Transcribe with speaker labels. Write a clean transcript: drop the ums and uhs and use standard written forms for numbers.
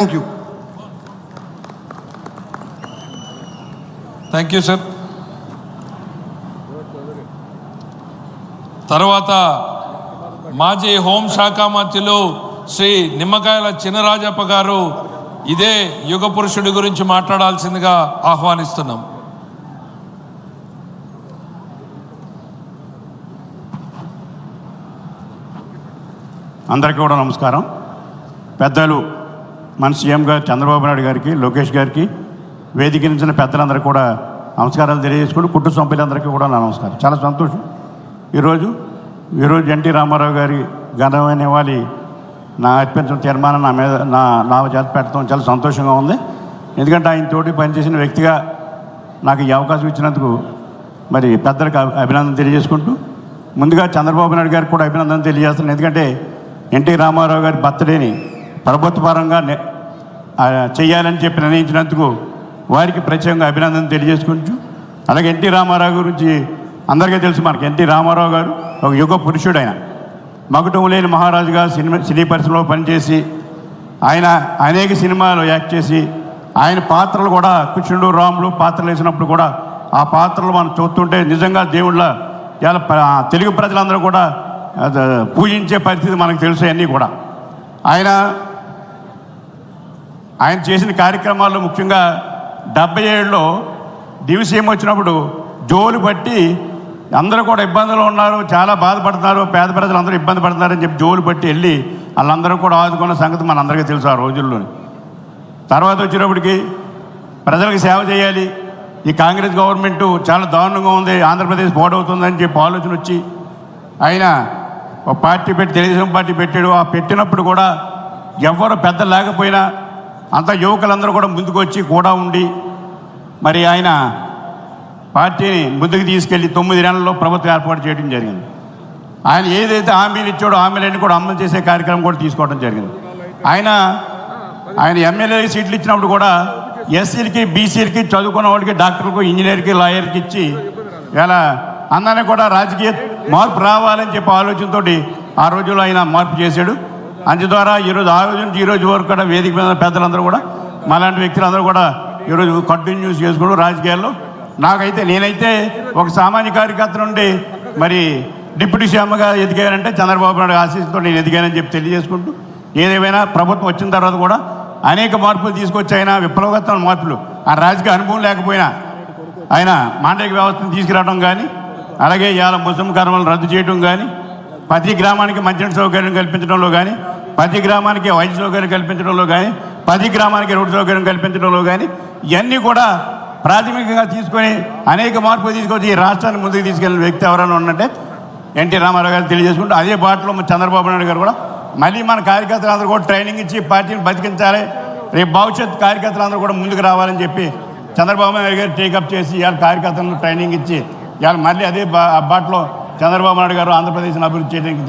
Speaker 1: Thank you.
Speaker 2: Thank you sir. తర్వాత మాజీ హోంశాఖ మంత్రులు శ్రీ నిమ్మకాయల చినరాజప్ప గారు ఇదే యుగ పురుషుడి గురించి మాట్లాడాల్సిందిగా ఆహ్వానిస్తున్నాం.
Speaker 3: అందరికీ కూడా నమస్కారం. పెద్దలు మన సీఎం గారు చంద్రబాబు నాయుడు గారికి, లోకేష్ గారికి, వేదిక నుంచి పెద్దలందరికీ కూడా నమస్కారాలు తెలియజేసుకుంటూ కుటుంబ సభ్యులందరికీ కూడా నా నమస్కారం. చాలా సంతోషం. ఈరోజు ఎన్టీ రామారావు గారి ఘనమైన నివాళి నా అర్పించిన తీర్మానం నా చేత పెట్టడం చాలా సంతోషంగా ఉంది. ఎందుకంటే ఆయన తోటి పనిచేసిన వ్యక్తిగా నాకు ఈ అవకాశం ఇచ్చినందుకు మరి పెద్దలకు అభినందన తెలియజేసుకుంటూ, ముందుగా చంద్రబాబు నాయుడు గారికి కూడా అభినందన తెలియజేస్తున్నాను. ఎందుకంటే ఎన్టీ రామారావు గారి బర్త్డేని ప్రభుత్వ పరంగా చేయాలని చెప్పి నిర్ణయించినందుకు వారికి ప్రత్యేకంగా అభినందన తెలియజేసుకుంటూ, అలాగే ఎన్టీ రామారావు గురించి అందరికీ తెలుసు. మనకి ఎన్టీ రామారావు గారు ఒక యుగ పురుషుడైన మకుటం లేని మహారాజుగా సినీ పరిశ్రమలో పనిచేసి ఆయన అనేక సినిమాలు యాక్ట్ చేసి ఆయన పాత్రలు కూడా కృష్ణుడు రాములు పాత్రలు వేసినప్పుడు కూడా ఆ పాత్రలు మనం చూస్తుంటే నిజంగా దేవుళ్ళ తెలుగు ప్రజలందరూ కూడా పూజించే పరిస్థితి మనకు తెలుసు. అన్నీ కూడా ఆయన చేసిన కార్యక్రమాల్లో ముఖ్యంగా 77లో డివిసీఎం వచ్చినప్పుడు జోలు పట్టి అందరూ కూడా ఇబ్బందులు ఉన్నారు, చాలా బాధపడుతున్నారు, పేద ప్రజలు అందరూ ఇబ్బంది పడుతున్నారని చెప్పి జోలు పట్టి వెళ్ళి వాళ్ళందరూ కూడా ఆదుకున్న సంగతి మనందరికీ తెలుసు ఆ రోజుల్లోని. తర్వాత వచ్చినప్పటికీ ప్రజలకు సేవ చేయాలి, ఈ కాంగ్రెస్ గవర్నమెంట్ చాలా దారుణంగా ఉంది, ఆంధ్రప్రదేశ్ పాడవుతుందని చెప్పి ఆలోచన వచ్చి ఆయన ఒక పార్టీ పెట్టి తెలుగుదేశం పార్టీ పెట్టాడు. ఆ పెట్టినప్పుడు కూడా ఎవరు పెద్ద లేకపోయినా అంత యువకులందరూ కూడా ముందుకు వచ్చి కూడా ఉండి మరి ఆయన పార్టీని ముందుకు తీసుకెళ్ళి 9 నెలల్లో ప్రభుత్వం ఏర్పాటు చేయడం జరిగింది. ఆయన ఏదైతే హామీలు ఇచ్చాడో హామీలన్నీ కూడా అమలు చేసే కార్యక్రమం కూడా తీసుకోవడం జరిగింది. ఆయన ఎమ్మెల్యే సీట్లు ఇచ్చినప్పుడు కూడా ఎస్సీలకి, బీసీలకి, చదువుకున్న వాళ్ళకి, డాక్టర్లకు, ఇంజనీర్కి, లాయర్కి ఇచ్చి ఇలా అందరినీ కూడా రాజకీయ మార్పు రావాలని చెప్పి ఆలోచనతో ఆ రోజుల్లో ఆయన మార్పు చేశాడు. అందు ద్వారా ఈరోజు ఆ రోజు నుంచి ఈ రోజు వరకు కూడా వేదిక మీద పెద్దలందరూ కూడా మాలాంటి వ్యక్తులందరూ కూడా ఈరోజు కంటిన్యూస్ చేసుకోవడం రాజకీయాల్లో. నేనైతే ఒక సామాన్య కార్యకర్త నుండి మరి డిప్యూటీ సీఎంగా ఎదిగానంటే చంద్రబాబు నాయుడు ఆశీస్సుతో నేను ఎదిగానని చెప్పి తెలియజేసుకుంటూ, ఏదేమైనా ప్రభుత్వం వచ్చిన తర్వాత కూడా అనేక మార్పులు తీసుకొచ్చి ఆయన విప్లవోత్తమైన మార్పులు, ఆ రాజకీయ అనుభవం లేకపోయినా ఆయన మాండలిక వ్యవస్థను తీసుకురావడం కానీ, అలాగే ఇవాళ ముస్లిం కర్మలను రద్దు చేయడం కానీ, ప్రతి గ్రామానికి మంచినీటి సౌకర్యం కల్పించడంలో కానీ, ప్రతి గ్రామానికి వైద్య సౌకర్యం కల్పించడంలో కానీ, ప్రతి గ్రామానికి రోడ్డు సౌకర్యం కల్పించడంలో కానీ, ఇవన్నీ కూడా ప్రాథమికంగా తీసుకొని అనేక మార్పులు తీసుకొచ్చి ఈ రాష్ట్రాన్ని ముందుకు తీసుకెళ్ళిన వ్యక్తి ఎవరైనా ఉన్నట్టే ఎన్టీ రామారావు గారు తెలియజేసుకుంటూ, అదే బాటలో చంద్రబాబు నాయుడు గారు కూడా మళ్ళీ మన కార్యకర్తలందరూ కూడా ట్రైనింగ్ ఇచ్చి పార్టీని బతికించాలి, రేపు భవిష్యత్ కార్యకర్తలందరూ కూడా ముందుకు రావాలని చెప్పి చంద్రబాబు నాయుడు గారు టేకప్ చేసి ఇవాళ కార్యకర్తలను ట్రైనింగ్ ఇచ్చి ఇవాళ మళ్ళీ అదే బాటలో చంద్రబాబు నాయుడు గారు ఆంధ్రప్రదేశ్ని అభివృద్ధి చేయడానికి